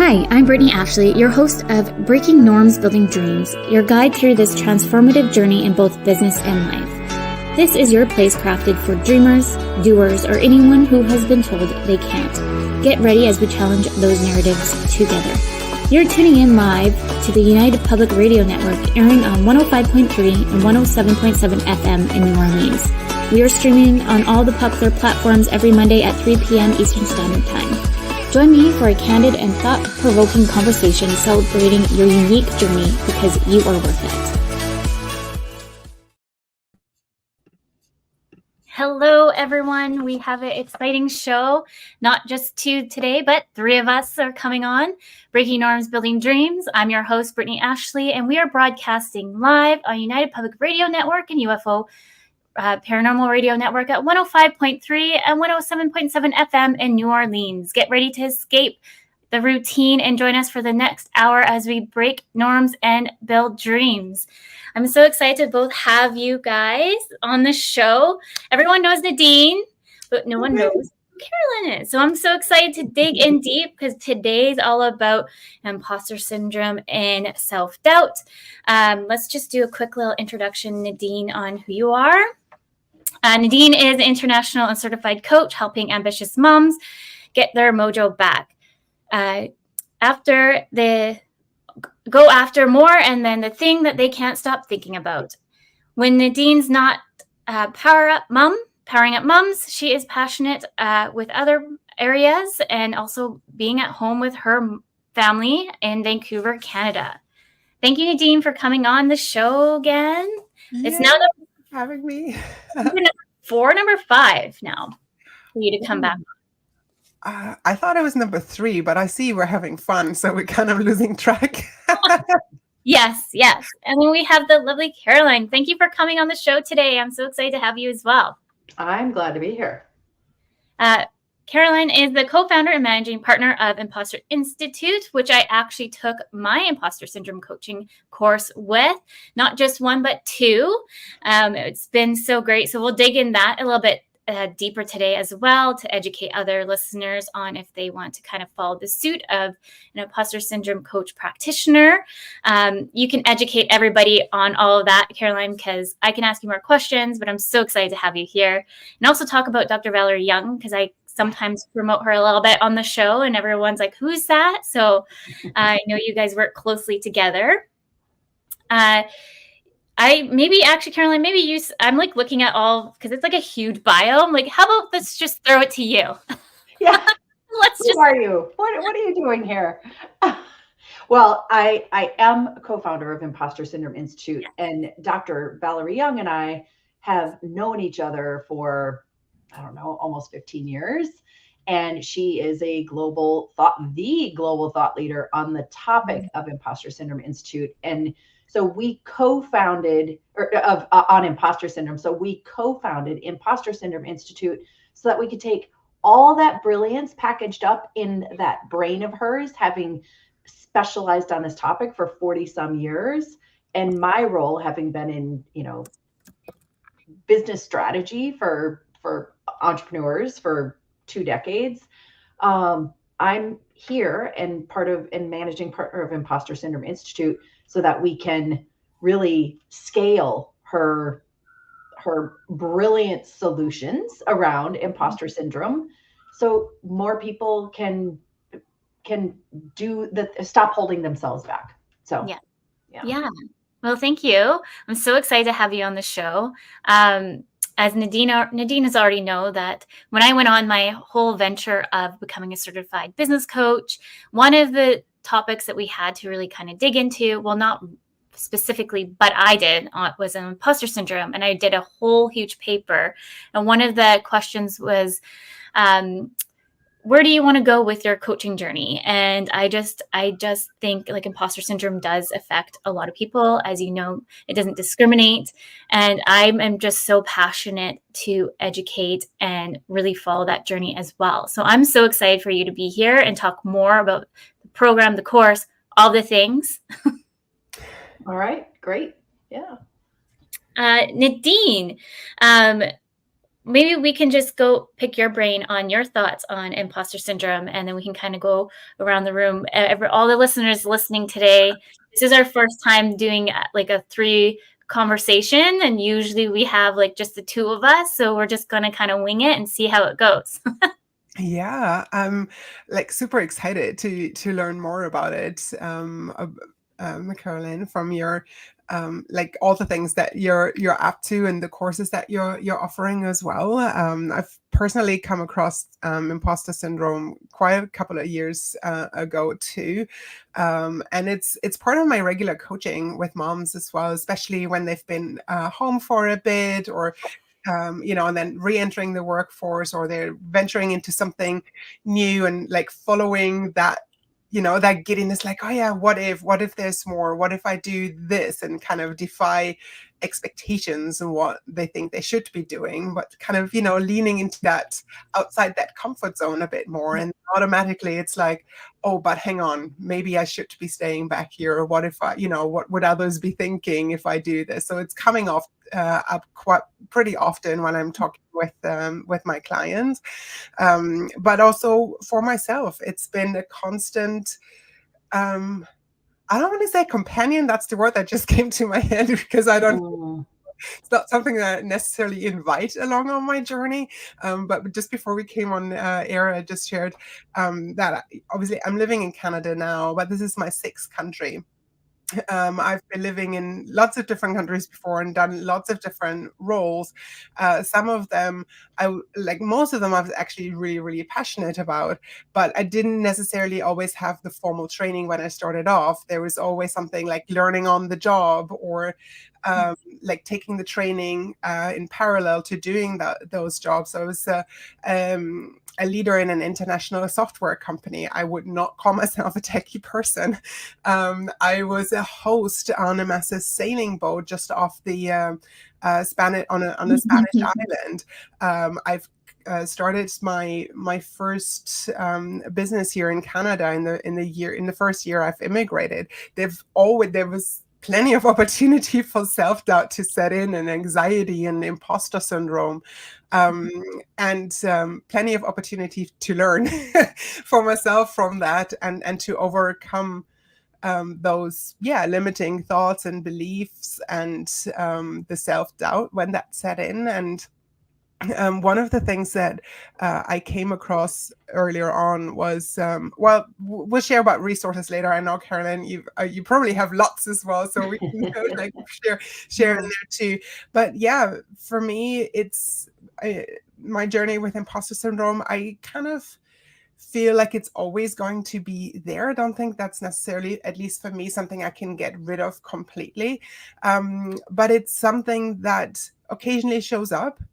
Hi, I'm Brittney Ashley, your host of Breaking Norms, Building Dreams, your guide through this transformative journey in both business and life. This is your place crafted for dreamers, doers, or anyone who has been told they can't. Get ready as we challenge those narratives together. You're tuning in live to the United Public Radio Network, airing on 105.3 and 107.7 FM in New Orleans. We are streaming on all the popular platforms every Monday at 3 p.m. Eastern Standard Time. Join me for a candid and thought-provoking conversation celebrating your unique journey because you are worth it. Hello, everyone. We have an exciting show. Not just two today, but three of us are coming on. Breaking Norms, Building Dreams. I'm your host, Brittney Ashley, and we are broadcasting live on United Public Radio Network and UFO Paranormal Radio Network at 105.3 and 107.7 FM in New Orleans. Get ready to escape the routine and join us for the next hour as we break norms and build dreams. I'm so excited to both have you guys on the show. Everyone knows Nadine, but no one knows who Carolyn is. So I'm so excited to dig in deep because today's all about imposter syndrome and self-doubt. Let's just do a quick little introduction, Nadine, on who you are. Nadine is an international and certified coach helping ambitious moms get their mojo back. After they go after more and then the thing that they can't stop thinking about. When Nadine's not powering up moms, she is passionate with other areas and also being at home with her family in Vancouver, Canada. Thank you, Nadine, for coming on the show again. Yeah, it's now having me. number 5 now for you to come back. I thought it was number 3, but I see we're having fun, so we're kind of losing track. Yes. And then we have the lovely Carolyn. Thank you for coming on the show today. I'm so excited to have you as well. I'm glad to be here. Carolyn is the co-founder and managing partner of Impostor Institute, which I actually took my imposter syndrome coaching course with, not just one, but 2. It's been so great. So we'll dig in that a little bit deeper today as well to educate other listeners on if they want to kind of follow the suit of an imposter syndrome coach practitioner. You can educate everybody on all of that, Caroline, because I can ask you more questions, but I'm so excited to have you here. And also talk about Dr. Valerie Young, because I sometimes promote her a little bit on the show and everyone's like, who's that? So I know you guys work closely together. Caroline, I'm like looking at all, because it's like a huge bio. I'm like, how about let's just throw it to you? Yeah. Who are you? What are you doing here? Well, I am a co-founder of Impostor Syndrome Institute, and Dr. Valerie Young and I have known each other for, I don't know, almost 15 years. And she is the global thought leader on the topic of Impostor Syndrome Institute. And so we co-founded on imposter syndrome. So we co-founded Impostor Syndrome Institute so that we could take all that brilliance packaged up in that brain of hers, having specialized on this topic for 40 some years. And my role having been in, business strategy for entrepreneurs for 2 decades. I'm here and managing partner of Impostor Syndrome Institute so that we can really scale her brilliant solutions around imposter syndrome, so more people can stop holding themselves back. So yeah. Well, thank you. I'm so excited to have you on the show. As Nadine has already know that when I went on my whole venture of becoming a certified business coach, one of the topics that we had to really kind of dig into, well, not specifically, but I did, was imposter syndrome. And I did a whole huge paper. And one of the questions was, where do you want to go with your coaching journey? And I just think like imposter syndrome does affect a lot of people. As you know, it doesn't discriminate. And I'm just so passionate to educate and really follow that journey as well. So I'm so excited for you to be here and talk more about the program, the course, all the things. All right, great. Yeah. Nadine, maybe we can just go pick your brain on your thoughts on imposter syndrome, and then we can kind of go around the room. All the listeners listening today, this is our first time doing like a 3 conversation, and usually we have like just the 2 of us, so we're just going to kind of wing it and see how it goes. Yeah, I'm like super excited to learn more about it, Carolyn, from your like all the things that you're up to and the courses that you're offering as well. I've personally come across imposter syndrome quite a couple of years ago too, and it's part of my regular coaching with moms as well, especially when they've been home for a bit, or and then re-entering the workforce, or they're venturing into something new and like following that, that giddiness, like, oh yeah, what if there's more? What if I do this? And kind of defy expectations and what they think they should be doing, but kind of, leaning into that, outside that comfort zone a bit more. And automatically it's like, oh, but hang on, maybe I should be staying back here. Or what if I, what would others be thinking if I do this? So it's coming up quite pretty often when I'm talking with my clients, but also for myself, it's been a constant. I don't want to say companion. That's the word that just came to my head, because I don't. It's not something that I necessarily invite along on my journey. But just before we came on air, I just shared that obviously I'm living in Canada now, but this is my 6th country. I've been living in lots of different countries before and done lots of different roles. Some of them, most of them I was actually really, really passionate about, but I didn't necessarily always have the formal training when I started off. There was always something like learning on the job, or like taking the training in parallel to doing those jobs. So I was a leader in an international software company. I would not call myself a techie person. I was a host on a massive sailing boat just off the Spanish on a Spanish island. I've started my first business here in Canada in the first year I've immigrated. There was plenty of opportunity for self-doubt to set in, and anxiety and imposter syndrome, and plenty of opportunity to learn for myself from that, and to overcome those limiting thoughts and beliefs, and the self-doubt when that set in. And one of the things that I came across earlier on was, we'll share about resources later. I know, Carolyn, you probably have lots as well, so we can like share in there too. But yeah, for me, it's my journey with imposter syndrome. I kind of feel like it's always going to be there. I don't think that's necessarily, at least for me, something I can get rid of completely. But it's something that occasionally shows up.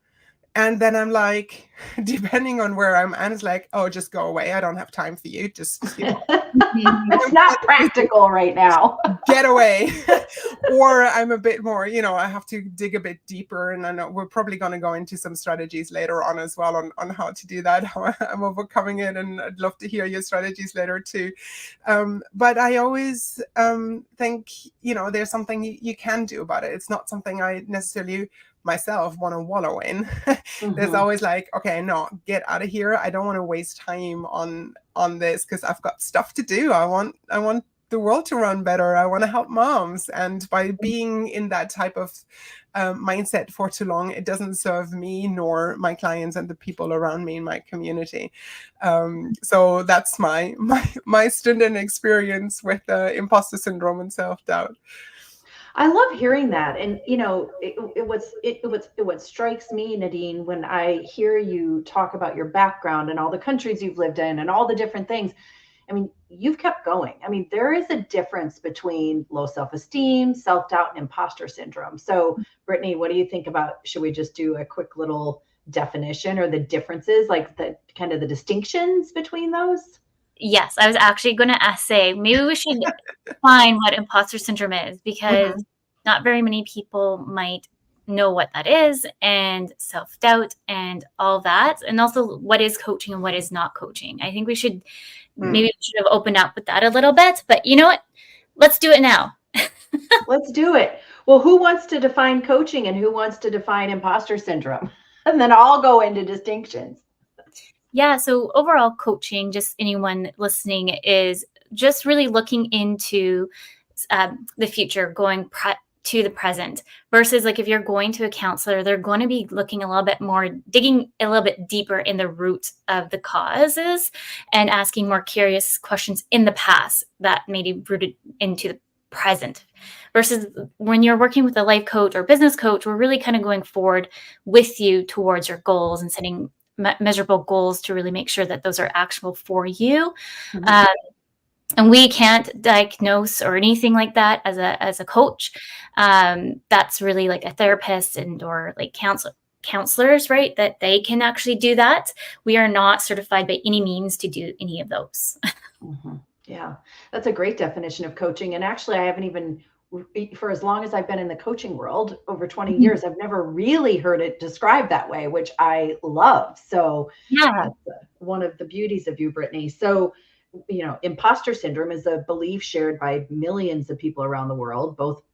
And then I'm like, depending on where I'm at, it's like, oh, just go away. I don't have time for you. Just, it's not practical right now. Get away. Or I'm a bit more, I have to dig a bit deeper. And I know we're probably going to go into some strategies later on as well on how to do that, how I'm overcoming it. And I'd love to hear your strategies later too. But I always think, there's something you can do about it. It's not something I necessarily myself want to wallow in. There's always like, okay, no, get out of here. I don't want to waste time on this, because I've got stuff to do. I want the world to run better. I want to help moms. And by being in that type of mindset for too long, it doesn't serve me nor my clients and the people around me in my community. So that's my student experience with imposter syndrome and self-doubt. I love hearing that. And, what strikes me, Nadine, when I hear you talk about your background and all the countries you've lived in and all the different things, I mean, you've kept going. I mean, there is a difference between low self-esteem, self-doubt, and imposter syndrome. So, Brittney, what do you think about, should we just do a quick little definition, or the differences, like the kind of the distinctions between those? Yes, I was actually going to say, maybe we should define what imposter syndrome is, because not very many people might know what that is, and self-doubt and all that, and also what is coaching and what is not coaching. I think we should maybe have opened up with that a little bit, but you know what? Let's do it now. Let's do it. Well, who wants to define coaching and who wants to define imposter syndrome? And then I'll go into distinctions. Yeah. So overall coaching, just anyone listening, is just really looking into the future, going to the present, versus like if you're going to a counselor, they're going to be looking a little bit more, digging a little bit deeper in the root of the causes and asking more curious questions in the past that may be rooted into the present. Versus when you're working with a life coach or business coach, we're really kind of going forward with you towards your goals and setting measurable goals to really make sure that those are actionable for you. Mm-hmm. And we can't diagnose or anything like that as a coach. That's really like a therapist or like counselors, right? That they can actually do that. We are not certified by any means to do any of those. Mm-hmm. Yeah, that's a great definition of coaching. And actually, I haven't even, for as long as I've been in the coaching world, over 20 years, I've never really heard it described that way, which I love. So Yeah. that's one of the beauties of you, Brittney. So, imposter syndrome is a belief shared by millions of people around the world, both,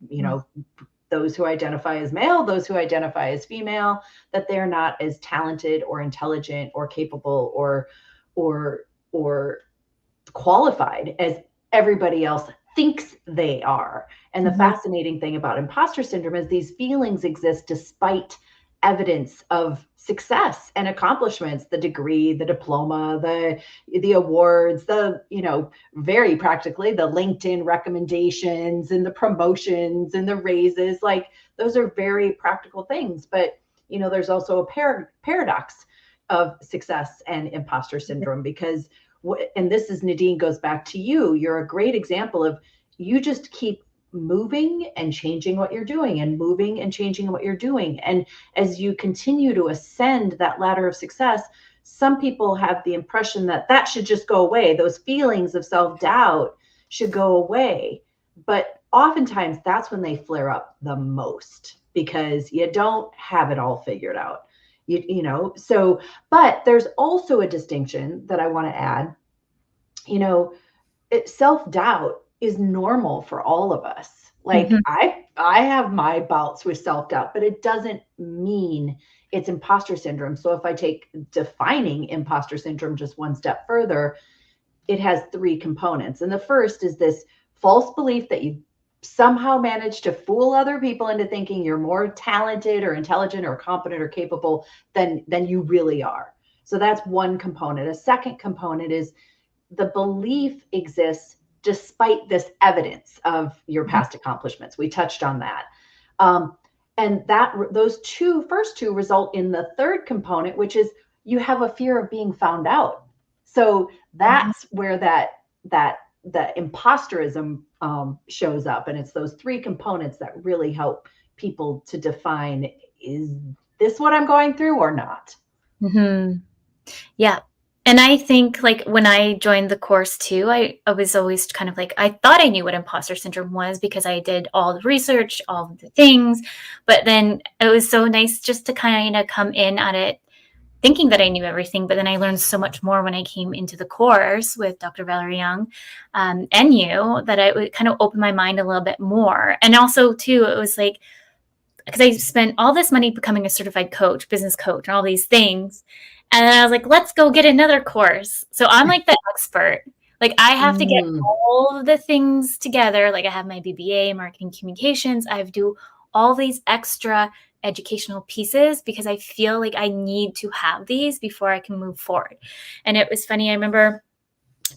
those who identify as male, those who identify as female, that they're not as talented or intelligent or capable or qualified as everybody else thinks they are. And the fascinating thing about imposter syndrome is these feelings exist despite evidence of success and accomplishments, the degree, the diploma, the awards, very practically the LinkedIn recommendations and the promotions and the raises. Like, those are very practical things. But there's also a paradox of success and imposter syndrome, because and this is, Nadine, goes back to you. You're a great example of, you just keep moving and changing what you're doing and moving and changing what you're doing. And as you continue to ascend that ladder of success, some people have the impression that should just go away. Those feelings of self-doubt should go away. But oftentimes that's when they flare up the most, because you don't have it all figured out. But there's also a distinction that I want to add. Self-doubt is normal for all of us. Like, I have my bouts with self-doubt, but it doesn't mean it's imposter syndrome. So if I take defining imposter syndrome just one step further, it has 3 components. And the first is this false belief that you somehow managed to fool other people into thinking you're more talented or intelligent or competent or capable than you really are. So that's one component. A second component is the belief exists despite this evidence of your past accomplishments. We touched on that. And those first two result in the third component, which is you have a fear of being found out. So that's where the imposterism shows up. And it's those 3 components that really help people to define, is this what I'm going through or not? Yeah. And I think, like, when I joined the course too, I was always kind of like, I thought I knew what imposter syndrome was because I did all the research, all the things. But then it was so nice just to kind of come in at it thinking that I knew everything. But then I learned so much more when I came into the course with Dr. Valerie Young and you, that it would kind of open my mind a little bit more. And also too, it was like, because I spent all this money becoming a certified coach, business coach, and all these things. And then I was like, let's go get another course. So I'm like the expert. Like, I have to get all of the things together. Like, I have my BBA, marketing communications. I have to do all these extra educational pieces because I feel like I need to have these before I can move forward. And it was funny. I remember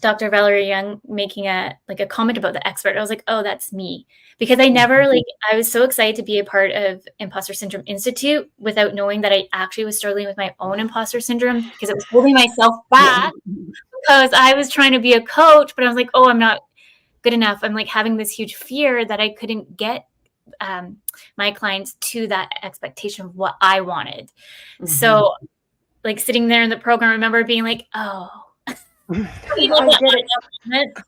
Dr. Valerie Young making a comment about the expert. I was like, oh, that's me. Because I never I was so excited to be a part of Impostor Syndrome Institute without knowing that I actually was struggling with my own imposter syndrome, because it was holding myself back because I was trying to be a coach, but I was like, oh, I'm not good enough. I'm like having this huge fear that I couldn't get my clients to that expectation of what I wanted. So like sitting there in the program, I remember being like, oh, I get it.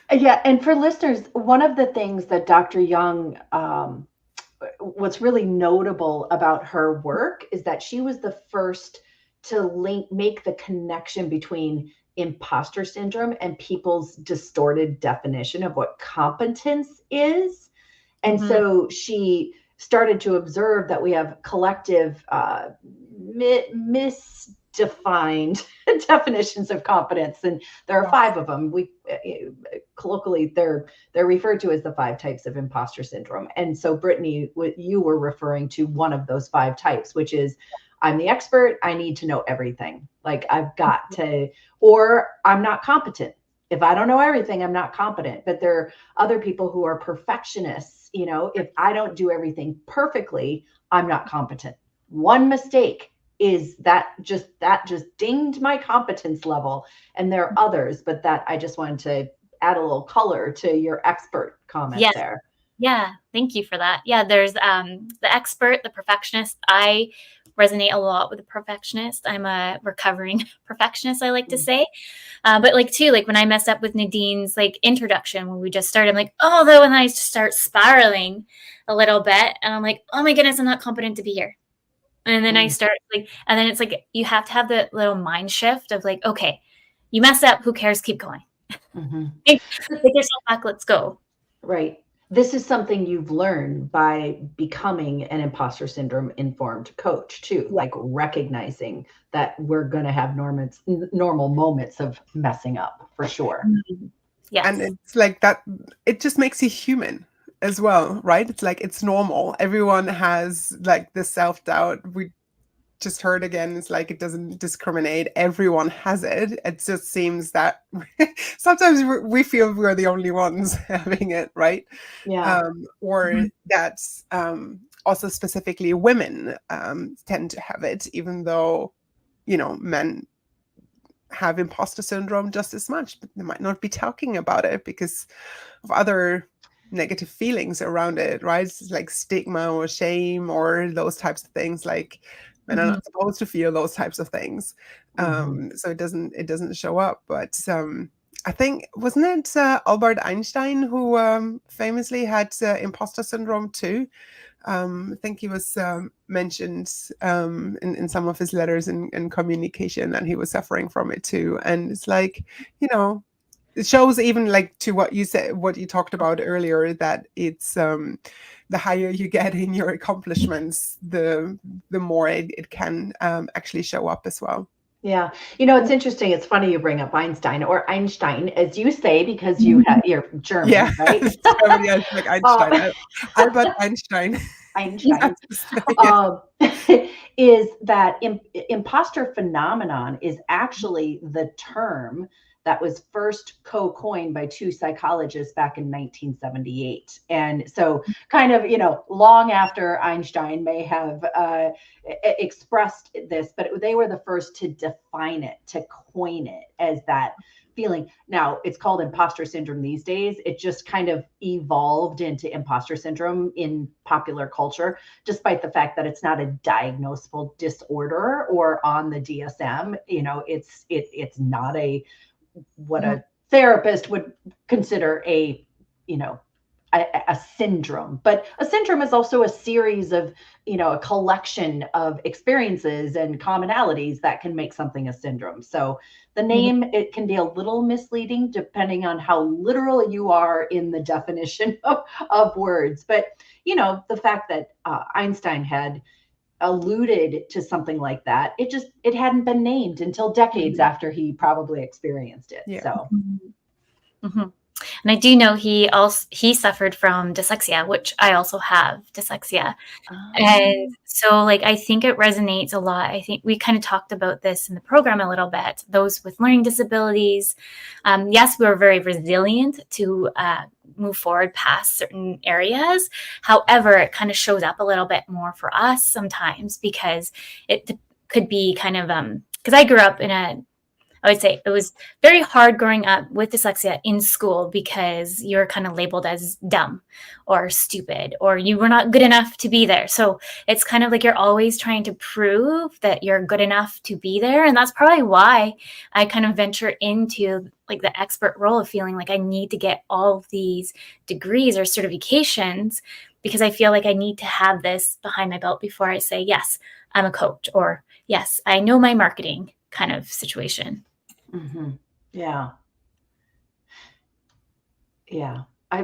Yeah. And for listeners, one of the things that Dr. Young, what's really notable about her work is that she was the first to make the connection between imposter syndrome and people's distorted definition of what competence is. And so she started to observe that we have collective misdefined definitions of competence, and there are 5 of them. We colloquially they're referred to as the 5 types of imposter syndrome. And so, Brittney, what you were referring to one of those 5 types, which is I'm the expert. I need to know everything. Like I've got to, or I'm not competent. If I don't know everything, I'm not competent. But there are other people who are perfectionists. You know, if I don't do everything perfectly, I'm not competent. One mistake is that just dinged my competence level. And there are others, but that I just wanted to add a little color to your expert comment there. Yeah, thank you for that. Yeah, there's the expert, the perfectionist. I resonate a lot with the perfectionist. I'm a recovering perfectionist, I like to say. But like too, like when I messed up with Nadine's like introduction when we just started, I'm like, oh, though, and I just start spiraling a little bit, and I'm like, oh my goodness, I'm not competent to be here. And then I start like, and then it's like you have to have the little mind shift of like, okay, you messed up, who cares? Keep going. Pick yourself back. Let's go. Right. This is something you've learned by becoming an imposter syndrome informed coach too, like recognizing that we're going to have normal moments of messing up for sure. Yes. And it's like that, it just makes you human as well, right? It's like, it's normal. Everyone has like this self-doubt. We just heard again, it's like it doesn't discriminate. Everyone has it. It just seems that sometimes we feel we're the only ones having it, right? Yeah. Or that's also specifically women tend to have it, even though, you know, men have imposter syndrome just as much, but they might not be talking about it because of other negative feelings around it, right? It's like stigma or shame or those types of things. Like men are not supposed to feel those types of things, so it doesn't show up. But I think, wasn't it Albert Einstein who famously had imposter syndrome too? I think he was mentioned in some of his letters in communication, and he was suffering from it too. And it's like, you know, it shows even like to what you said, what you talked about earlier, that it's the higher you get in your accomplishments, the more it can actually show up as well. Yeah. You know, it's interesting. It's funny you bring up Einstein, or Einstein, as you say, because you're German, right? Yeah, like Einstein. Albert Einstein. Einstein. Is that imposter phenomenon is actually the term that was first co-coined by 2 psychologists back in 1978. And so kind of, you know, long after Einstein may have expressed this, but they were the first to define it, to coin it as that feeling. Now it's called imposter syndrome these days. It just kind of evolved into imposter syndrome in popular culture, despite the fact that it's not a diagnosable disorder or on the DSM. You know, it's not what a therapist would consider a syndrome. But a syndrome is also a series of, you know, a collection of experiences and commonalities that can make something a syndrome. So the name, it can be a little misleading depending on how literal you are in the definition of words. But, you know, the fact that Einstein had alluded to something like that, it hadn't been named until decades after he probably experienced it. Yeah. So and I do know he suffered from dyslexia, which I also have dyslexia. And so like I think it resonates a lot. I think we kind of talked about this in the program a little bit. Those with learning disabilities, yes, we were very resilient to move forward past certain areas. However, it kind of shows up a little bit more for us sometimes because it could be kind of because I grew up I would say it was very hard growing up with dyslexia in school because you're kind of labeled as dumb or stupid, or you were not good enough to be there. So it's kind of like you're always trying to prove that you're good enough to be there. And that's probably why I kind of venture into like the expert role of feeling like I need to get all of these degrees or certifications because I feel like I need to have this behind my belt before I say, yes, I'm a coach, or yes, I know my marketing kind of situation. Yeah. I'm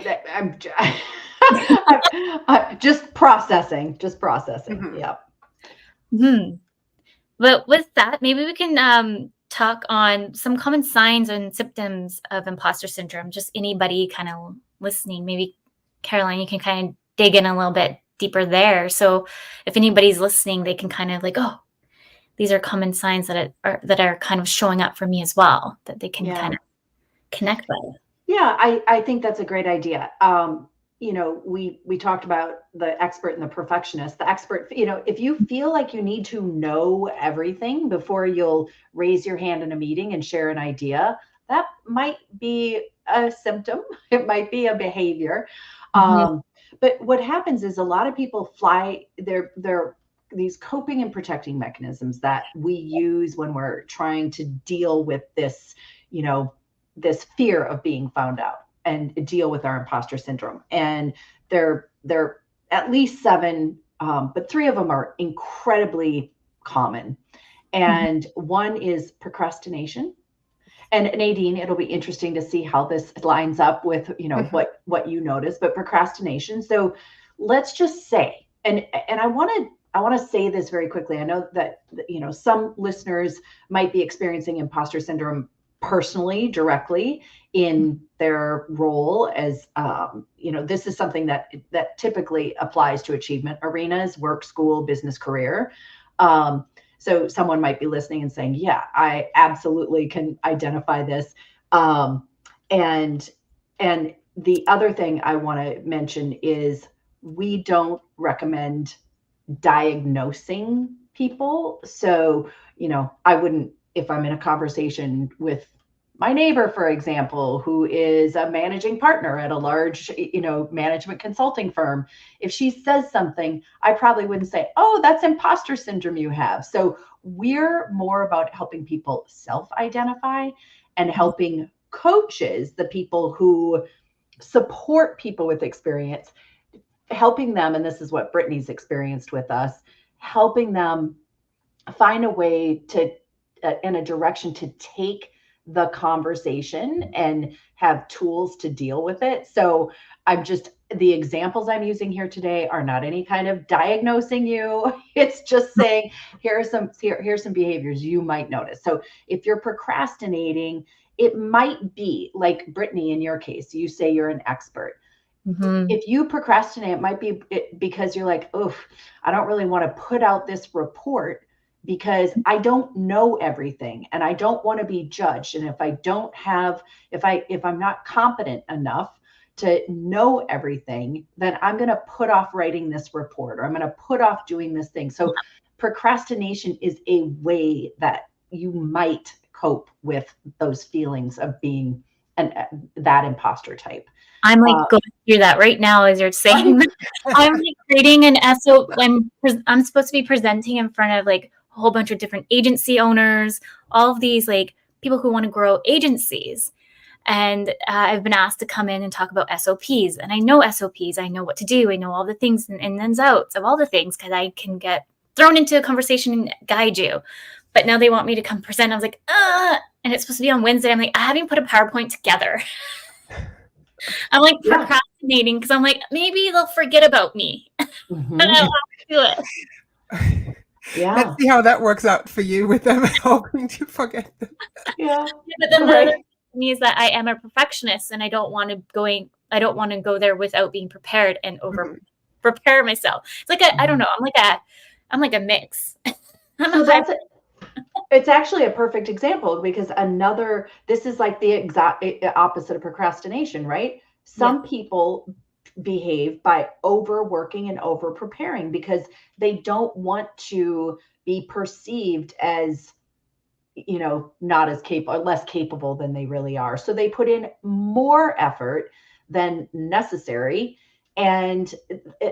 just processing. Yeah. But with that, maybe we can talk on some common signs and symptoms of imposter syndrome. Just anybody kind of listening, maybe Caroline, you can kind of dig in a little bit deeper there. So if anybody's listening, they can kind of like, oh, these are common signs that are kind of showing up for me as well, that they can kind of connect with. Yeah, I think that's a great idea. We talked about the expert and the perfectionist. The expert, if you feel like you need to know everything before you'll raise your hand in a meeting and share an idea, that might be a symptom. It might be a behavior. But what happens is a lot of people fly these coping and protecting mechanisms that we use when we're trying to deal with this, this fear of being found out and deal with our imposter syndrome. And they're at least 7, but 3 of them are incredibly common. And one is procrastination. And Nadine, it'll be interesting to see how this lines up with, what you notice, but procrastination. So let's just say, and I want to say this very quickly. I know that, some listeners might be experiencing imposter syndrome personally, directly in their role as, this is something that typically applies to achievement arenas, work, school, business, career. So someone might be listening and saying, yeah, I absolutely can identify this. And the other thing I want to mention is we don't recommend diagnosing people. So, I wouldn't, if I'm in a conversation with my neighbor, for example, who is a managing partner at a large, management consulting firm, if she says something, I probably wouldn't say, oh, that's imposter syndrome you have. So we're more about helping people self-identify and helping coaches, the people who support people with experience, helping them, and this is what Brittney's experienced with us, helping them find a way to, in a direction to take the conversation and have tools to deal with it. So the examples I'm using here today are not any kind of diagnosing you. It's just saying, here's some behaviors you might notice. So if you're procrastinating, it might be like Brittney, in your case, you say you're an expert. If you procrastinate, it might be because you're like, oh, I don't really want to put out this report because I don't know everything and I don't want to be judged. And if I'm not competent enough to know everything, then I'm going to put off writing this report, or I'm going to put off doing this thing. So procrastination is a way that you might cope with those feelings of being that imposter type. I'm like going through that right now as you're saying that. I'm like creating an SO. I'm supposed to be presenting in front of like a whole bunch of different agency owners, all of these like people who want to grow agencies. And I've been asked to come in and talk about SOPs. And I know SOPs. I know what to do. I know all the things and ins and outs of all the things because I can get thrown into a conversation and guide you. But now they want me to come present. I was like, and it's supposed to be on Wednesday. I'm like, I haven't put a PowerPoint together. I'm like procrastinating because I'm like, maybe they'll forget about me. And I'll have to do it. Yeah. Let's see how that works out for you with them helping to forget them. Yeah. But then the other thing for me is that I am a perfectionist and I don't want to go there without being prepared and over prepare myself. It's like I don't know. I'm like a mix. It's actually a perfect example because this is like the exact opposite of procrastination, right? Some people behave by overworking and over preparing because they don't want to be perceived as, not as capable or less capable than they really are. So they put in more effort than necessary, and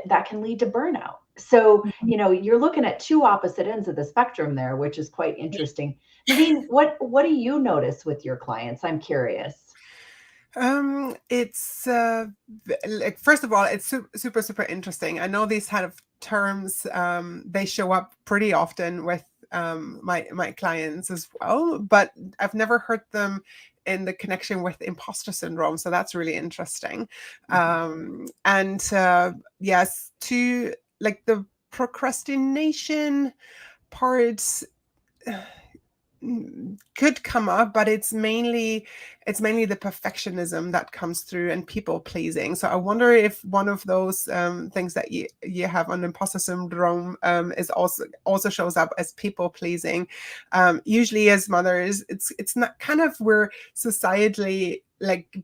that can lead to burnout. So, you're looking at 2 opposite ends of the spectrum there, which is quite interesting. Nadine, what do you notice with your clients? I'm curious. It's like, first of all, it's super, super interesting. I know these kind of terms, they show up pretty often with my clients as well, but I've never heard them in the connection with imposter syndrome. So that's really interesting. Yes, to like the procrastination part, could come up, but it's mainly the perfectionism that comes through and people pleasing. So I wonder if one of those things that you have on imposter syndrome is also shows up as people pleasing. Usually as mothers, it's not kind of, we're societally like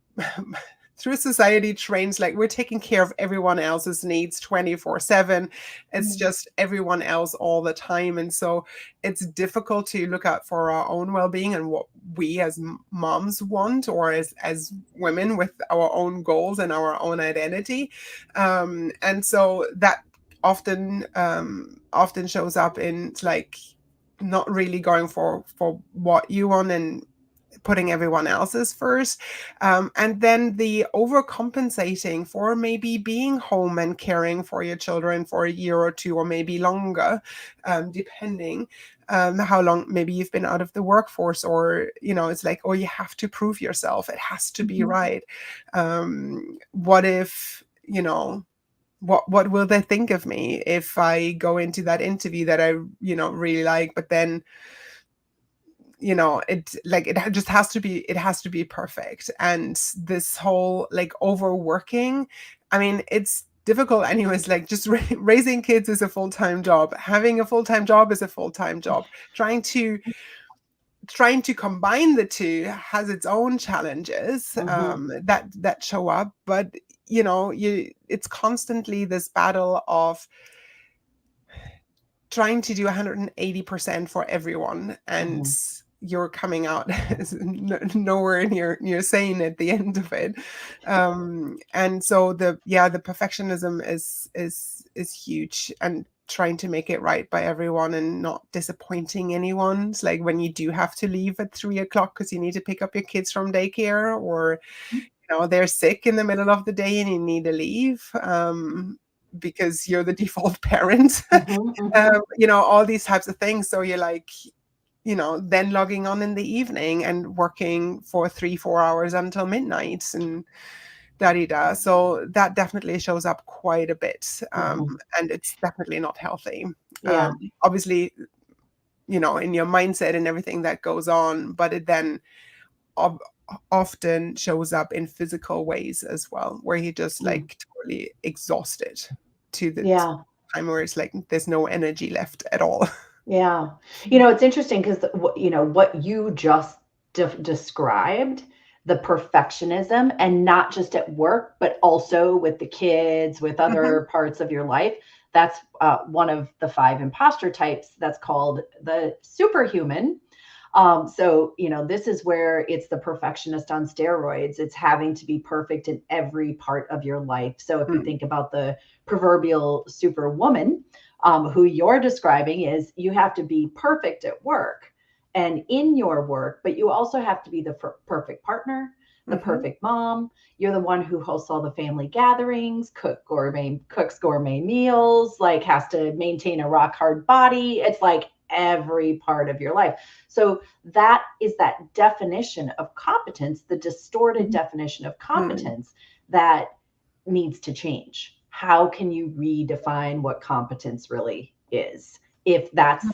through society trains, like we're taking care of everyone else's needs 24/7. It's just everyone else all the time. And so it's difficult to look out for our own well-being and what we as moms want, or as women with our own goals and our own identity. And so that often shows up in like not really going for what you want and putting everyone else's first. And then the overcompensating for maybe being home and caring for your children for a year or two, or maybe longer, depending how long maybe you've been out of the workforce, or, it's like, oh, you have to prove yourself. It has to be right. What if, what will they think of me if I go into that interview that I, really like, but then it just has to be perfect. And this whole like overworking, I mean, it's difficult anyways. Like just raising kids is a full-time job, having a full-time job is a full-time job. Trying to combine the two has its own challenges that show up, but it's constantly this battle of trying to do 180% for everyone, and you're coming out nowhere near sane at the end of it. And so the perfectionism is huge, and trying to make it right by everyone and not disappointing anyone. It's like when you do have to leave at 3:00 because you need to pick up your kids from daycare, or they're sick in the middle of the day and you need to leave because you're the default parent. All these types of things. So you're like, then logging on in the evening and working for 3-4 hours until midnight and da-di-da. So that definitely shows up quite a bit. And it's definitely not healthy. Obviously, in your mindset and everything that goes on, but it then often shows up in physical ways as well, where you're just like totally exhausted to the time where it's like there's no energy left at all. Yeah. It's interesting because, what you just described, the perfectionism, and not just at work, but also with the kids, with other parts of your life. That's one of the 5 imposter types that's called the superhuman. So, this is where it's the perfectionist on steroids. It's having to be perfect in every part of your life. So if you think about the proverbial superwoman, who you're describing, is you have to be perfect at work and in your work, but you also have to be the perfect partner, the perfect mom. You're the one who hosts all the family gatherings, cooks gourmet meals, like has to maintain a rock hard body. It's like every part of your life. So that is that definition of competence, the distorted definition of competence that needs to change. How can you redefine what competence really is, if that's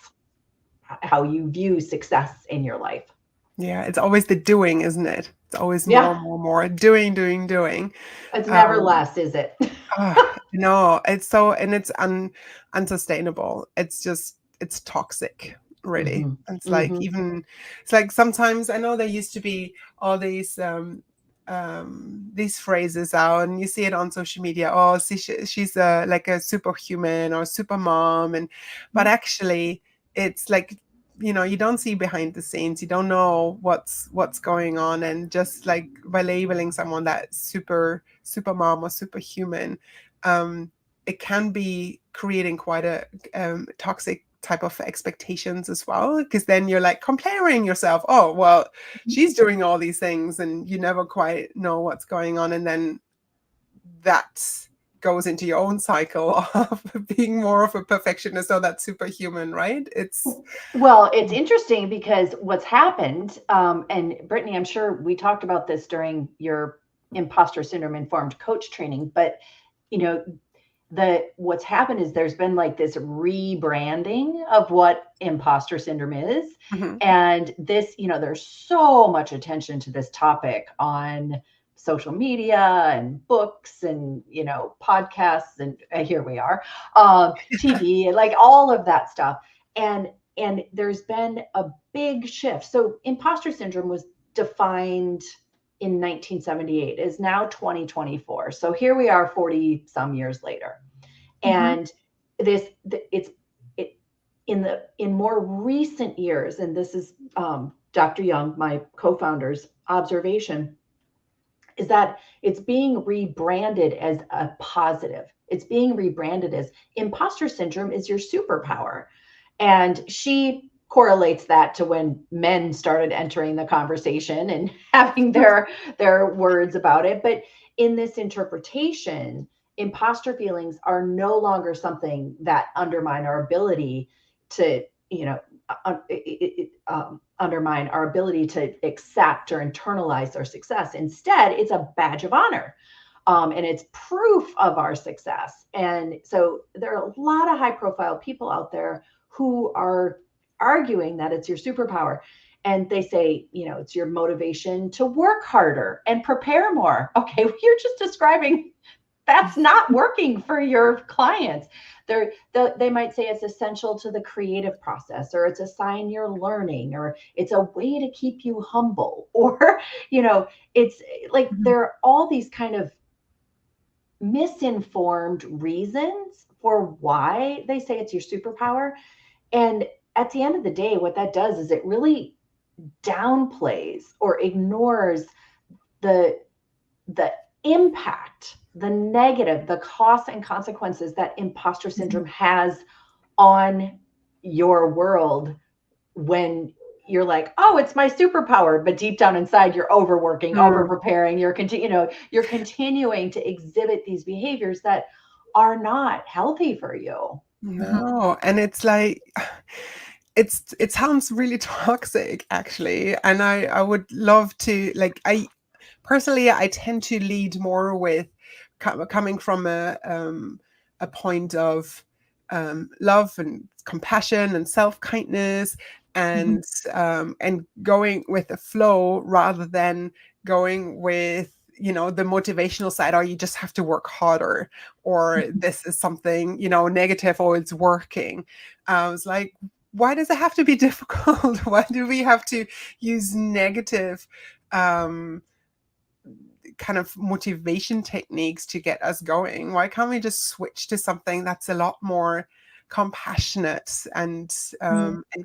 how you view success in your life? Yeah, it's always the doing, isn't it? It's always more doing. It's never less, is it? No, it's so, and it's unsustainable. It's toxic, really. It's like it's like sometimes I know there used to be all these phrases out, and you see it on social media. Oh, see, she's like a superhuman or super mom, and but actually, it's like, you don't see behind the scenes. You don't know what's going on, and just like by labeling someone that super mom or superhuman, it can be creating quite a toxic type of expectations as well, because then you're like comparing yourself. Oh, well, she's doing all these things, and you never quite know what's going on, and then that goes into your own cycle of being more of a perfectionist or that superhuman, right? It's interesting because what's happened, and Brittney, I'm sure we talked about this during your imposter syndrome informed coach training, but what's happened is there's been like this rebranding of what imposter syndrome is. Mhm. And this, there's so much attention to this topic on social media and books and, podcasts. And here we are, TV, like all of that stuff. And there's been a big shift. So imposter syndrome was defined in 1978, is now 2024. So here we are 40 some years later. And in more recent years, and this is Dr. Young, my co-founder's observation, is that it's being rebranded as a positive. It's being rebranded as imposter syndrome is your superpower. And she correlates that to when men started entering the conversation and having their words about it. But in this interpretation, imposter feelings are no longer something that undermine our ability to, undermine our ability to accept or internalize our success. Instead, it's a badge of honor. And it's proof of our success. And so there are a lot of high profile people out there who are arguing that it's your superpower. And they say, it's your motivation to work harder and prepare more. Okay, you're just describing that's not working for your clients. They might say it's essential to the creative process, or it's a sign you're learning, or it's a way to keep you humble, or, it's like there are all these kind of misinformed reasons for why they say it's your superpower. And at the end of the day, what that does is it really downplays or ignores the impact, the negative, the costs and consequences that imposter syndrome has on your world when you're like, oh, it's my superpower, but deep down inside you're overworking, over preparing, you're continuing to exhibit these behaviors that are not healthy for you. No, and it's like it sounds really toxic actually, and I would love to, like, I personally tend to lead more with coming from a point of love and compassion and self-kindness and going with the flow rather than going with the motivational side, or you just have to work harder, or this is something negative, or it's working. I was like, why does it have to be difficult? Why do we have to use negative kind of motivation techniques to get us going? Why can't we just switch to something that's a lot more compassionate and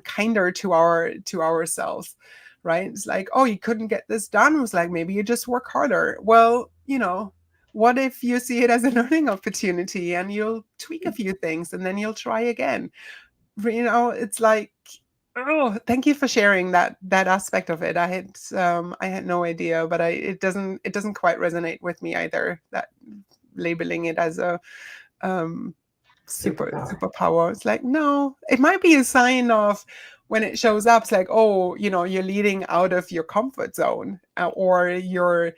kinder to ourselves, right? It's like, oh, you couldn't get this done. It was like, maybe you just work harder. Well, what if you see it as a learning opportunity and you'll tweak a few things and then you'll try again? It's like, oh, thank you for sharing that aspect of it. I had no idea, but it doesn't quite resonate with me either, that labeling it as a superpower. It's like, no, it might be a sign of when it shows up. It's like, oh, you're leading out of your comfort zone, or you're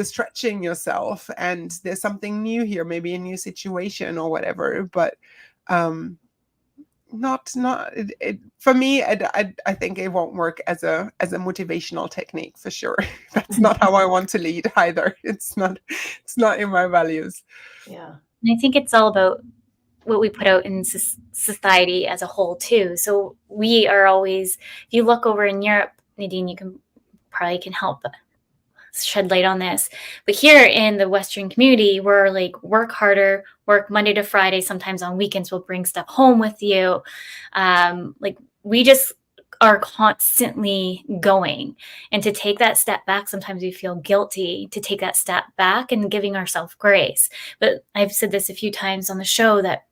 stretching yourself, and there's something new here, maybe a new situation or whatever. But not it for me. I think it won't work as a motivational technique for sure. That's not how I want to lead either. It's not in my values. Yeah. And I think it's all about what we put out in society as a whole too. So we are always, if you look over in Europe, Nadine, you can help shed light on this. But here in the Western community, we're like, work harder, work Monday to Friday. Sometimes on weekends, we'll bring stuff home with you. Like we just are constantly going. And to take that step back, sometimes we feel guilty to take that step back and giving ourselves grace. But I've said this a few times on the show that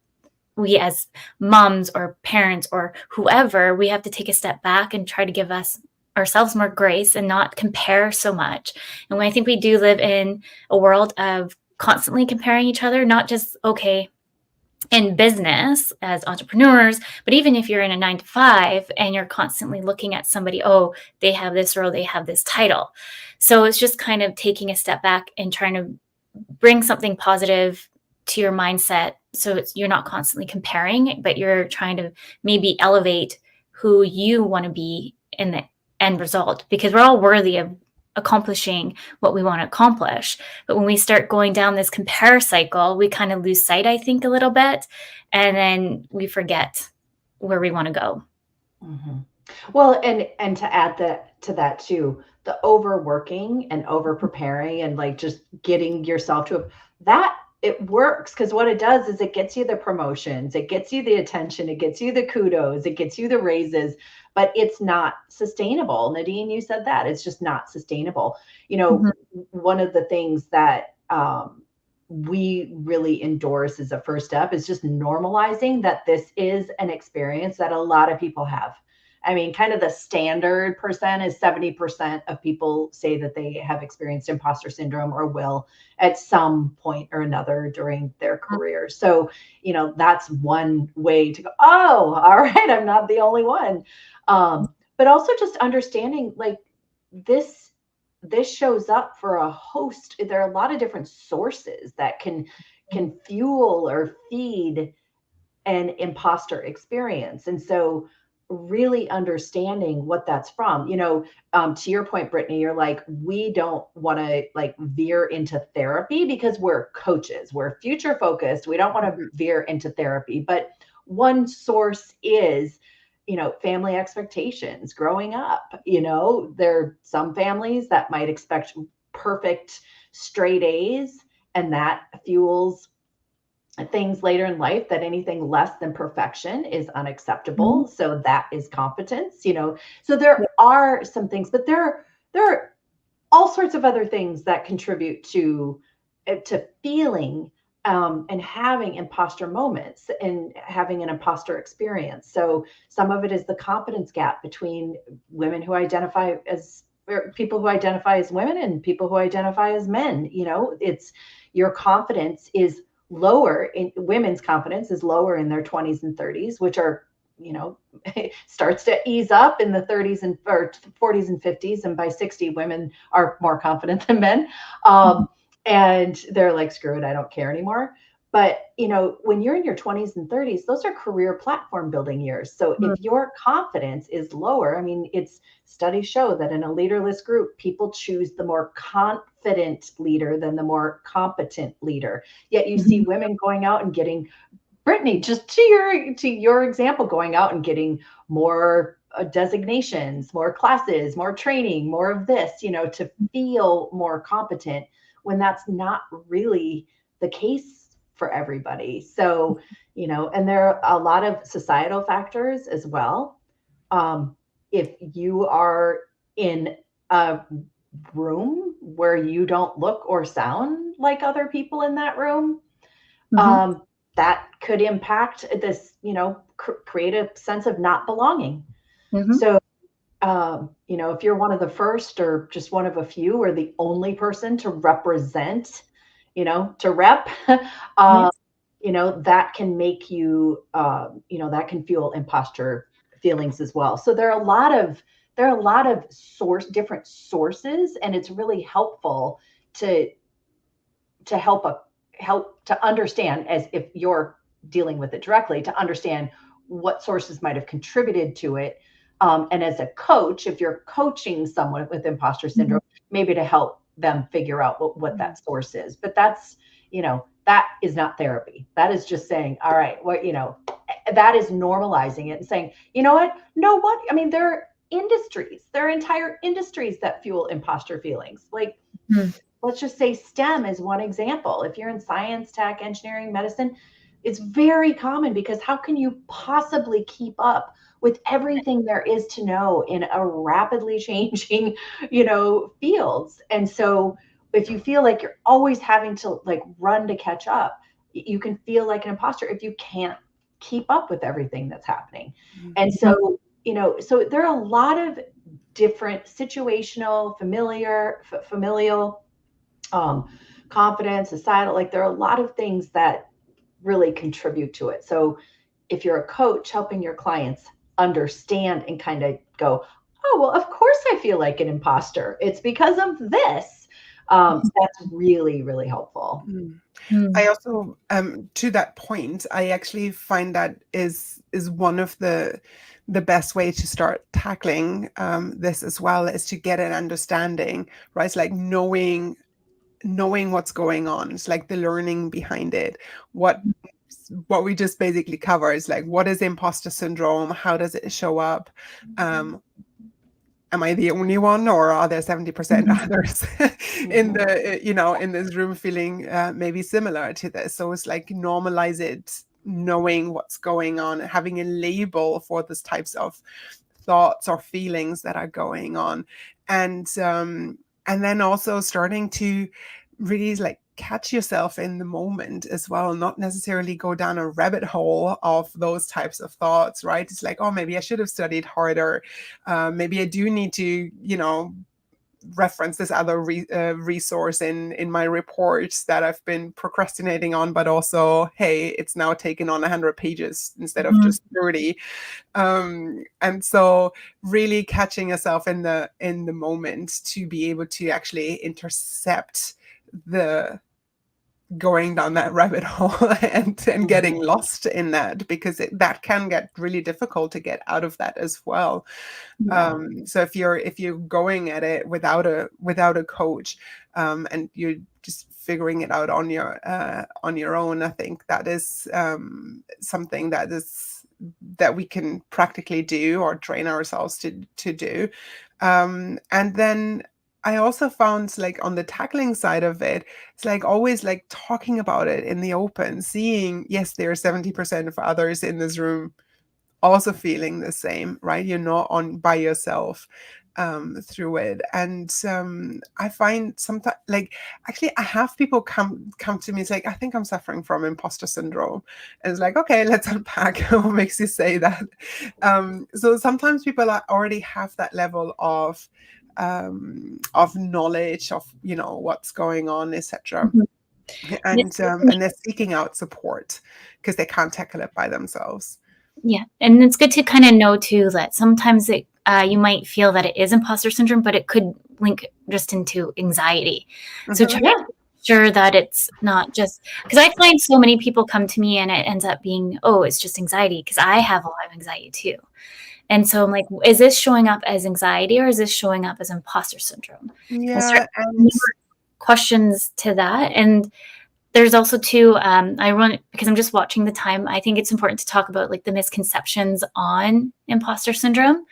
we as moms or parents or whoever, we have to take a step back and try to give ourselves more grace and not compare so much. And I think we do live in a world of constantly comparing each other, not just, in business as entrepreneurs, but even if you're in a 9-to-5 and you're constantly looking at somebody, oh, they have this role, they have this title. So it's just kind of taking a step back and trying to bring something positive to your mindset. So you're not constantly comparing, but you're trying to maybe elevate who you want to be in the end result, because we're all worthy of accomplishing what we want to accomplish. But when we start going down this compare cycle, we kind of lose sight, I think, a little bit, and then we forget where we want to go. Mm-hmm. Well, and to add to that too, the overworking and over preparing and like just getting yourself to that, it works, because what it does is it gets you the promotions, it gets you the attention, it gets you the kudos, it gets you the raises, but it's not sustainable. Nadine, you said that it's just not sustainable. One of the things that we really endorse as a first step is just normalizing that this is an experience that a lot of people have. I mean, kind of the standard percent is 70% of people say that they have experienced imposter syndrome or will at some point or another during their career. So, that's one way to go, oh, all right, I'm not the only one. But also just understanding like this shows up for a host. There are a lot of different sources that can fuel or feed an imposter experience. And so really understanding what that's from, to your point, Brittney, you're like, we don't want to like veer into therapy because we're coaches, we're future focused. We don't want to veer into therapy. But one source is, family expectations growing up. There are some families that might expect perfect straight A's, and that fuels things later in life, that anything less than perfection is unacceptable. Mm-hmm. So that is competence, so there are some things, but there are all sorts of other things that contribute to feeling and having imposter moments and having an imposter experience. So some of it is the competence gap between women who identify as, or people who identify as women and people who identify as men. It's your confidence is lower in women's confidence is lower in their 20s and 30s, which are, starts to ease up in the 30s and or 40s and 50s. And by 60, women are more confident than men. And they're like, screw it, I don't care anymore. But, when you're in your 20s and 30s, those are career platform building years. So if your confidence is lower, I mean, studies show that in a leaderless group, people choose the more confident leader than the more competent leader. Yet you see women going out and getting, Brittney, just to your example, going out and getting more designations, more classes, more training, more of this, to feel more competent, when that's not really the case for everybody. So, and there are a lot of societal factors as well. If you are in a room where you don't look or sound like other people in that room, that could impact this, create a sense of not belonging. So, if you're one of the first or just one of a few or the only person to represent, to rep, that can make you, that can fuel imposter feelings as well. So there are a lot of different sources, and it's really helpful to help to understand, as if you're dealing with it directly, to understand what sources might have contributed to it. And as a coach, if you're coaching someone with imposter syndrome, maybe to help them figure out what that source is. But that's, that is not therapy. That is just saying, all right, that is normalizing it and saying, I mean, there are entire industries that fuel imposter feelings. Like, let's just say STEM is one example. If you're in science, tech, engineering, medicine, it's very common, because how can you possibly keep up with everything there is to know in a rapidly changing, fields? And so if you feel like you're always having to like run to catch up, you can feel like an imposter if you can't keep up with everything that's happening. And so, so there are a lot of different situational, familial, confidence, societal, like there are a lot of things that really contribute to it. So if you're a coach helping your clients understand and kind of go, oh, well, of course I feel like an imposter. It's because of this. So that's really, really helpful. I also, to that point, I actually find that is one of the best way to start tackling this as well, is to get an understanding, right? It's like knowing what's going on. It's like the learning behind it. What we just basically cover is like, what is imposter syndrome? How does it show up? Am I the only one, or are there 70% others in the, in this room feeling maybe similar to this? So it's like normalize it, knowing what's going on, having a label for these types of thoughts or feelings that are going on. And then also starting to really like catch yourself in the moment as well, not necessarily go down a rabbit hole of those types of thoughts, right? It's like, oh, maybe I should have studied harder. Maybe I do need to, reference this other resource in my reports that I've been procrastinating on, but also, hey, it's now taken on 100 pages instead of just 30. And so really catching yourself in the moment to be able to actually intercept the going down that rabbit hole and getting lost in that, because that can get really difficult to get out of that as well. So if you're going at it without a coach, and you're just figuring it out on your own, I think that is something that we can practically do or train ourselves to do. And then I also found, like, on the tackling side of it, it's like always like talking about it in the open, seeing, yes, there are 70% of others in this room also feeling the same, right? You're not on by yourself through it. And I find sometimes, like, actually I have people come to me, it's like, I think I'm suffering from imposter syndrome. And it's like, okay, let's unpack what makes you say that. So sometimes people already have that level of knowledge of, what's going on, etc. And they're seeking out support because they can't tackle it by themselves. Yeah, and it's good to kind of know too that sometimes you might feel that it is imposter syndrome, but it could link just into anxiety. So try to make sure that it's not just, because I find so many people come to me and it ends up being, oh, it's just anxiety, because I have a lot of anxiety too. And so I'm like, is this showing up as anxiety or is this showing up as imposter syndrome? Yeah, and questions to that. And there's also too, I run, because I'm just watching the time, I think it's important to talk about like the misconceptions on imposter syndrome,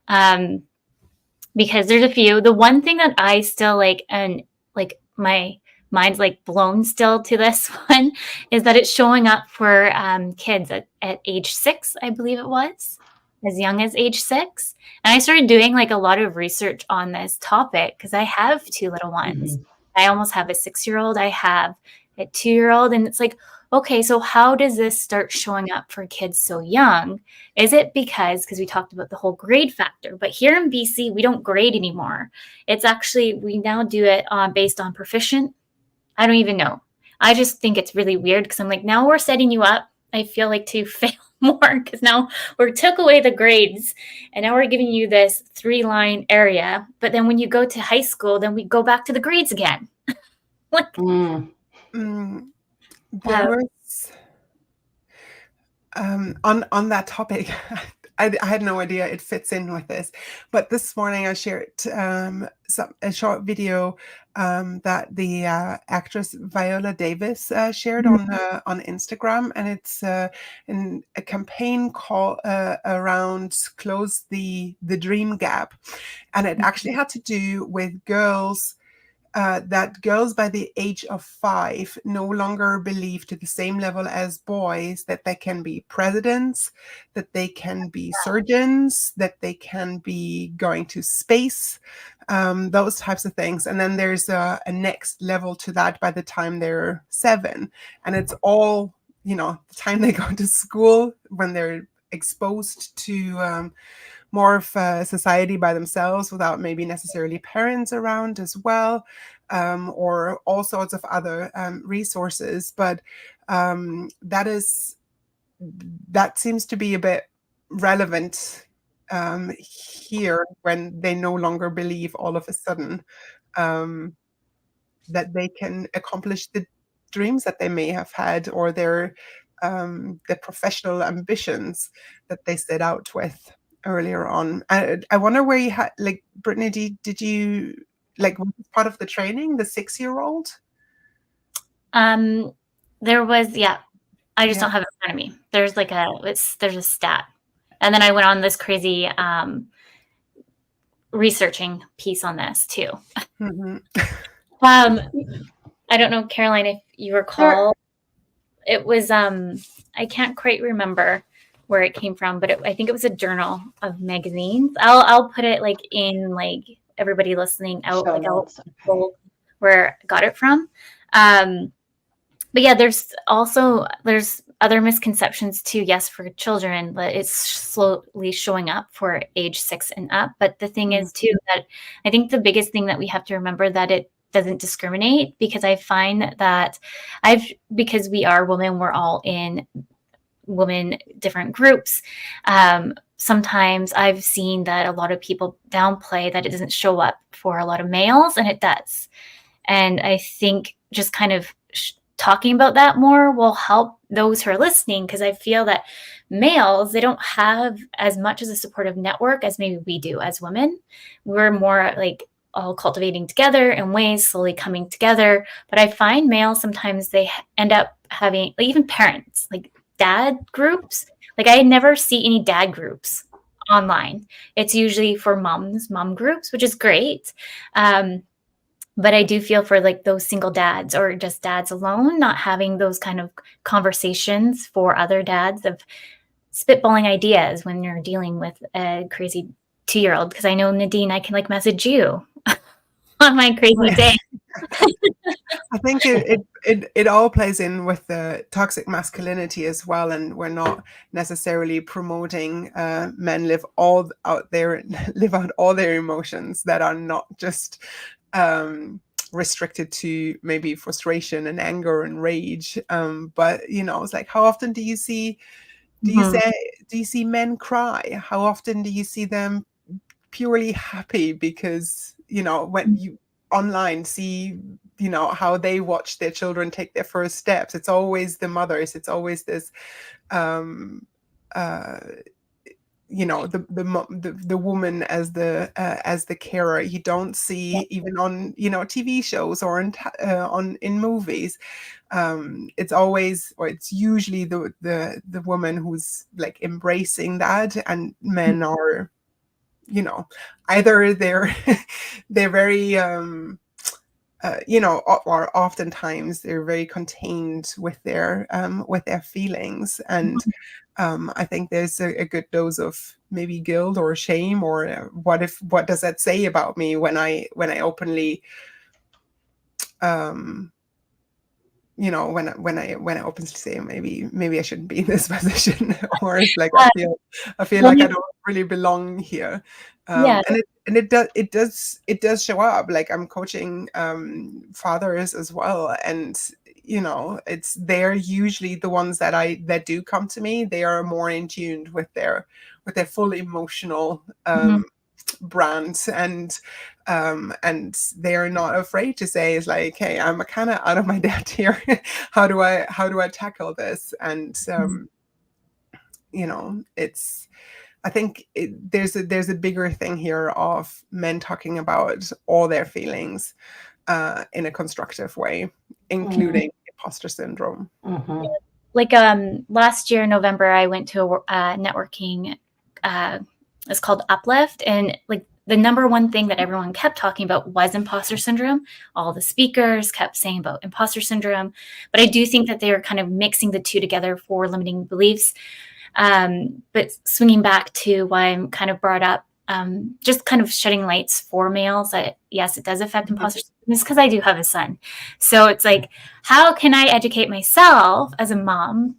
because there's a few. The one thing that I still like, and like my mind's like blown still to this one, is that it's showing up for kids at age 6, I believe it was, as young as age 6. And I started doing like a lot of research on this topic because I have 2 little ones. I almost have a 6-year-old. I have a 2-year-old. And it's like, okay, so how does this start showing up for kids so young? Is it because we talked about the whole grade factor, but here in BC, we don't grade anymore. It's actually, we now do it based on proficient. I don't even know. I just think it's really weird because I'm like, now we're setting you up, I feel like, to fail more, because now we took away the grades and now we're giving you this 3-line area. But then when you go to high school, then we go back to the grades again. Like, there was on that topic, I had no idea it fits in with this, but this morning I shared a short video that the actress Viola Davis shared on Instagram, and it's in a campaign called around Close the Dream Gap, and it actually had to do with girls. That girls by the age of 5 no longer believe to the same level as boys that they can be presidents, that they can be surgeons, that they can be going to space, those types of things. And then there's a next level to that by the time they're 7. And it's all, the time they go to school, when they're exposed to more of a society by themselves without maybe necessarily parents around as well, or all sorts of other resources. But that seems to be a bit relevant here, when they no longer believe all of a sudden that they can accomplish the dreams that they may have had, or their professional ambitions that they set out with earlier on. I wonder where you had, like, Brittney, did you, like, was this part of the training, the 6-year-old? There was, I just don't have it in front of me. There's like there's a stat. And then I went on this crazy researching piece on this too. Mm-hmm. I don't know, Caroline, if you recall, it was, I can't quite remember where it came from, but I think it was a journal of magazines. I'll put it like in, like, everybody listening out, like, where I got it from. But yeah, there's other misconceptions too. Yes, for children, but it's slowly showing up for age 6 and up. But the thing is too, that I think the biggest thing that we have to remember, that it doesn't discriminate, because I find that because we are women, we're all in women different groups. Sometimes I've seen that a lot of people downplay that it doesn't show up for a lot of males, and it does. And I think just kind of talking about that more will help those who are listening, because I feel that males, they don't have as much as a supportive network as maybe we do as women. We're more like all cultivating together in ways, slowly coming together. But I find males, sometimes they end up having, like, even parents, like dad groups. Like, I never see any dad groups online. It's usually for mom groups, which is great. But I do feel for, like, those single dads or just dads alone, not having those kind of conversations for other dads of spitballing ideas when you're dealing with a crazy 2-year-old. Because I know, Nadine, I can, like, message you on my crazy day. I think it all plays in with the toxic masculinity as well, and we're not necessarily promoting men live out all their emotions that are not just restricted to maybe frustration and anger and rage. But it's like, how often do you see men cry? How often do you see them purely happy because when you online see how they watch their children take their first steps? It's always the mothers, it's always this the woman as the carer. You don't see, even on TV shows or in movies, it's always, or it's usually the woman who's like embracing that, and men are either they're very or oftentimes they're very contained with their feelings. And I think there's a good dose of maybe guilt or shame, or what does that say about me when I openly when I openly say maybe I shouldn't be in this position, or it's like I feel like I don't really belong here. And it does show up. Like, I'm coaching fathers as well, and they're usually the ones that do come to me. They are more in tune with their full emotional brand, and they're not afraid to say, it's like, hey, I'm kind of out of my depth here. how do I tackle this? And it's, I think there's a bigger thing here of men talking about all their feelings in a constructive way, including imposter syndrome. Like, last year, November, I went to a networking, it's called Uplift. And like, the number one thing that everyone kept talking about was imposter syndrome. All the speakers kept saying about imposter syndrome. But I do think that they were kind of mixing the two together for limiting beliefs. But swinging back to why I'm kind of brought up, just kind of shedding lights for males, that yes, it does affect imposter syndrome, is because I do have a son. So it's like, how can I educate myself as a mom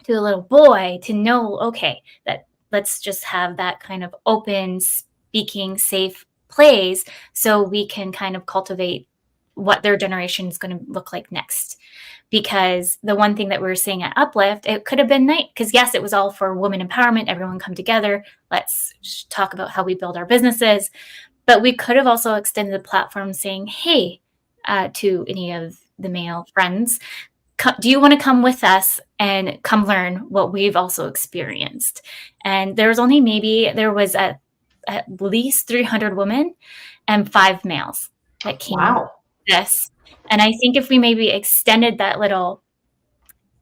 to a little boy to know, okay, that let's just have that kind of open, speaking, safe plays, so we can kind of cultivate what their generation is going to look like next. Because the one thing that we were saying at Uplift, it could have been nice, because yes, it was all for women empowerment, everyone come together, let's talk about how we build our businesses. But we could have also extended the platform saying, hey, to any of the male friends, do you want to come with us and come learn what we've also experienced? And there was at least 300 women and 5 males that came. Wow. This. And I think if we maybe extended that little,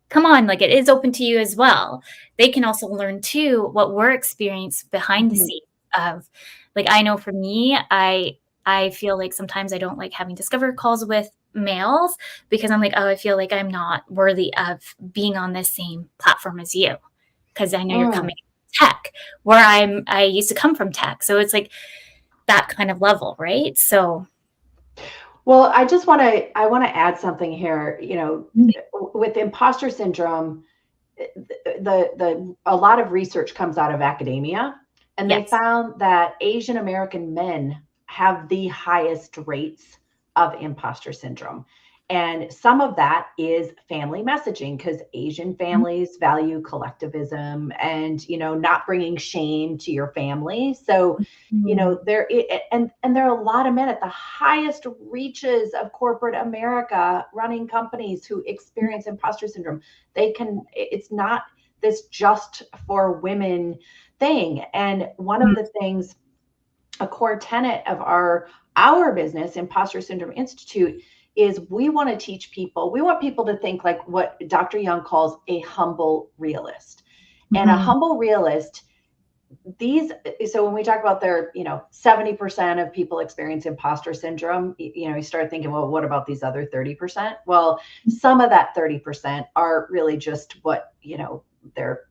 come on, like it is open to you as well, they can also learn too what we're experiencing behind the scenes of, like, I know for me, I feel like sometimes I don't like having discover calls with males because I'm like, oh, I feel like I'm not worthy of being on this same platform as you, because I know you're coming from tech, where I used to come from tech. So it's like that kind of level, right? So well, I want to add something here. You know, with imposter syndrome, a lot of research comes out of academia, and they found that Asian American men have the highest rates of imposter syndrome. And some of that is family messaging, because Asian families value collectivism and, you know, not bringing shame to your family. So, you know, there are a lot of men at the highest reaches of corporate America running companies who experience imposter syndrome. It's not this just for women thing. And one of the things, a core tenet of our business, Impostor Syndrome Institute, is we want to teach people, we want people to think like what Dr. Young calls a humble realist. And a humble realist, so when we talk about their, you know, 70% of people experience imposter syndrome, you know, you start thinking, well, what about these other 30%? Well, some of that 30% are really just what, you know, they're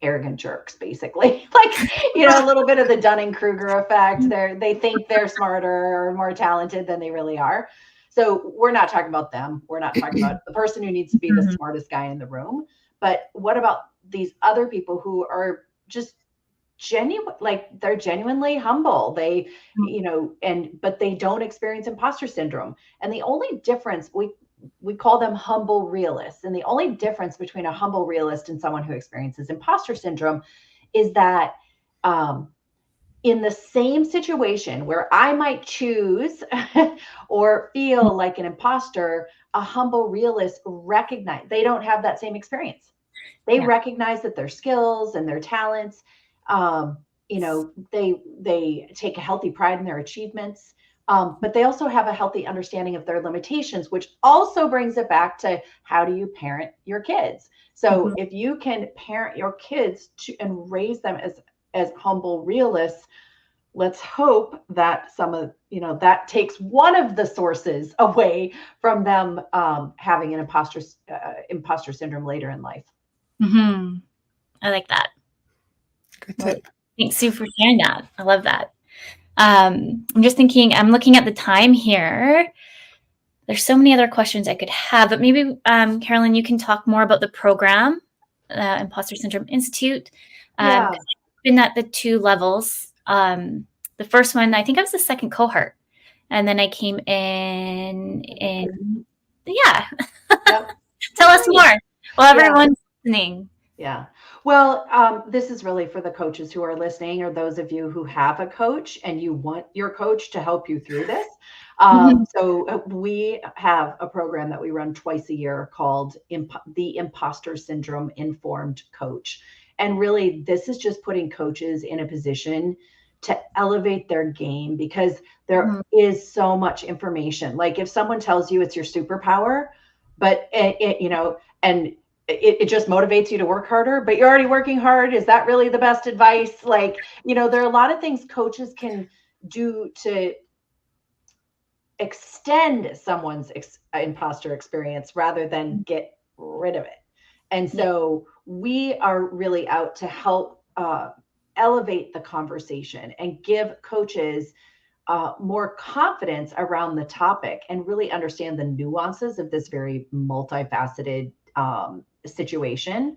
arrogant jerks, basically. Like, you know, a little bit of the Dunning-Kruger effect. They think they're smarter or more talented than they really are. So we're not talking about them. We're not talking about the person who needs to be the smartest guy in the room. But what about these other people who are just genuine, like they're genuinely humble. They, you know, but they don't experience imposter syndrome. And the only difference, we call them humble realists. And the only difference between a humble realist and someone who experiences imposter syndrome is that in the same situation where I might choose or feel like an imposter, a humble realist they don't have that same experience. They recognize that their skills and their talents, you know, they take a healthy pride in their achievements. But they also have a healthy understanding of their limitations, which also brings it back to how do you parent your kids? So if you can parent your kids and raise them as humble realists, let's hope that that takes one of the sources away from them having an imposter syndrome later in life. I like that. Good tip. Thanks, Sue, for sharing that. I love that. I'm just thinking, I'm looking at the time here. There's so many other questions I could have, but maybe, Carolyn, you can talk more about the program, Imposter Syndrome Institute. I've been at the 2 levels. The first one, I think I was the second cohort. And then I came in. Tell us more. Well, everyone's listening. Yeah. Well, this is really for the coaches who are listening, or those of you who have a coach and you want your coach to help you through this. So we have a program that we run twice a year called the Imposter Syndrome Informed Coach. And really, this is just putting coaches in a position to elevate their game, because there is so much information. Like if someone tells you it's your superpower, but it just motivates you to work harder, but you're already working hard. Is that really the best advice? Like, you know, there are a lot of things coaches can do to extend someone's imposter experience rather than get rid of it. And so we are really out to help elevate the conversation and give coaches more confidence around the topic and really understand the nuances of this very multifaceted situation.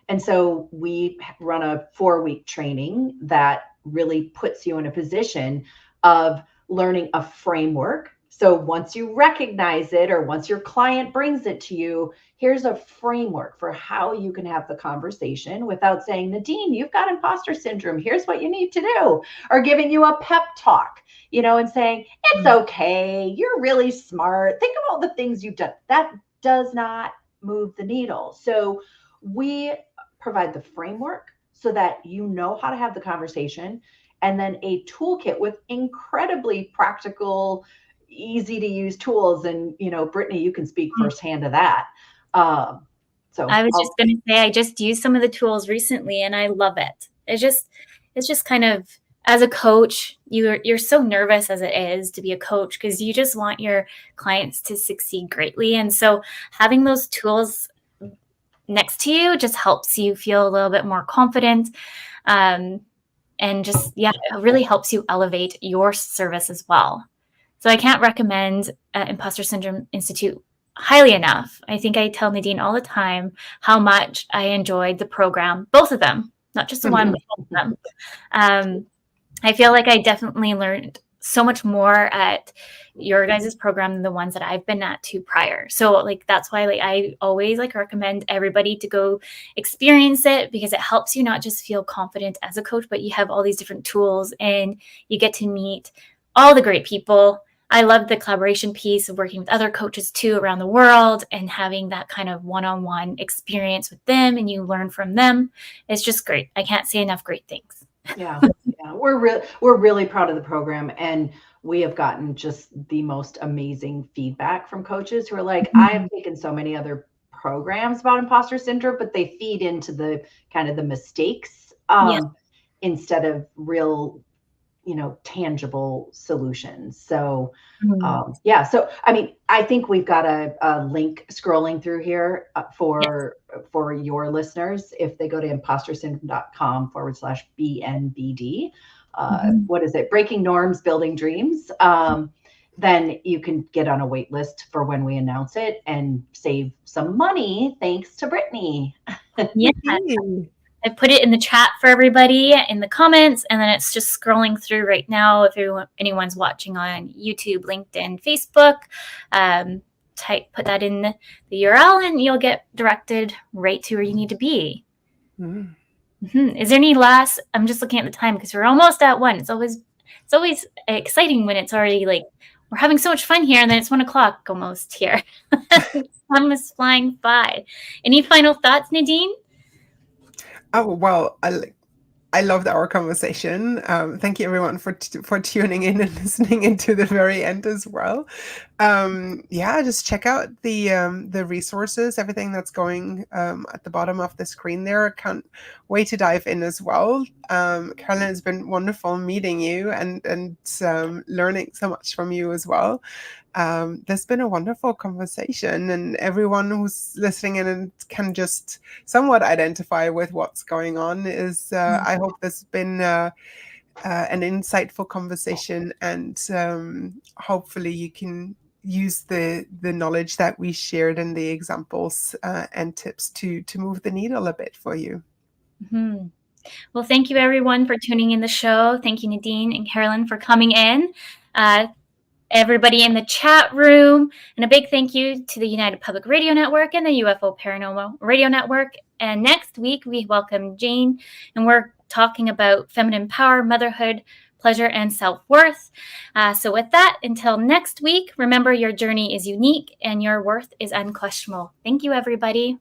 And so we run a 4-week training that really puts you in a position of learning a framework So once you recognize it, or once your client brings it to you, here's a framework for how you can have the conversation without saying, Nadine, you've got imposter syndrome. Here's what you need to do. Or giving you a pep talk, and saying, it's okay. You're really smart. Think of all the things you've done. That does not move the needle. So we provide the framework so that you know how to have the conversation, and then a toolkit with incredibly practical, easy to use tools. And, Brittney, you can speak firsthand to that. So I was just going to say, I just used some of the tools recently and I love it. It's just kind of, as a coach, you're so nervous as it is to be a coach because you just want your clients to succeed greatly. And so having those tools next to you just helps you feel a little bit more confident. And just, it really helps you elevate your service as well. So I can't recommend Impostor Syndrome Institute highly enough. I think I tell Nadine all the time how much I enjoyed the program, both of them, not just the one, but both of them. I feel like I definitely learned so much more at your guys' program than the ones that I've been at prior. So that's why I always recommend everybody to go experience it, because it helps you not just feel confident as a coach, but you have all these different tools and you get to meet all the great people. I love the collaboration piece of working with other coaches too around the world and having that kind of one-on-one experience with them, and you learn from them. It's just great. I can't say enough great things. Yeah. We're really proud of the program, and we have gotten just the most amazing feedback from coaches who are like, I have taken so many other programs about imposter syndrome, but they feed into the kind of the mistakes instead of real, tangible solutions. So, so, I mean, I think we've got a link scrolling through here for your listeners. If they go to impostersyndrome.com/BNBD, what is it? Breaking Norms, Building Dreams. Then you can get on a wait list for when we announce it and save some money. Thanks to Brittney. Yeah. I put it in the chat for everybody in the comments, and then it's just scrolling through right now. If anyone's watching on YouTube, LinkedIn, Facebook, put that in the URL and you'll get directed right to where you need to be. Is there any last? I'm just looking at the time because we're almost at 1. It's always exciting when it's already we're having so much fun here, and then it's 1 o'clock almost here. Time is flying by. Any final thoughts, Nadine? Oh, well, I loved our conversation. Thank you everyone for tuning in and listening into the very end as well. Just check out the resources, everything that's going at the bottom of the screen there. I can't wait to dive in as well. Carolyn, it's been wonderful meeting you and learning so much from you as well. There's been a wonderful conversation, and everyone who's listening in and can just somewhat identify with what's going on is I hope there's been an insightful conversation, and hopefully you can use the knowledge that we shared and the examples and tips to move the needle a bit for you. Well, thank you everyone for tuning in the show. Thank you, Nadine and Carolyn, for coming in. Everybody in the chat room, and a big thank you to the United Public Radio Network and the UFO Paranormal Radio Network. And next week we welcome Jane, and we're talking about feminine power, motherhood, pleasure, and self-worth. So with that, until next week, remember your journey is unique and your worth is unquestionable. Thank you, everybody.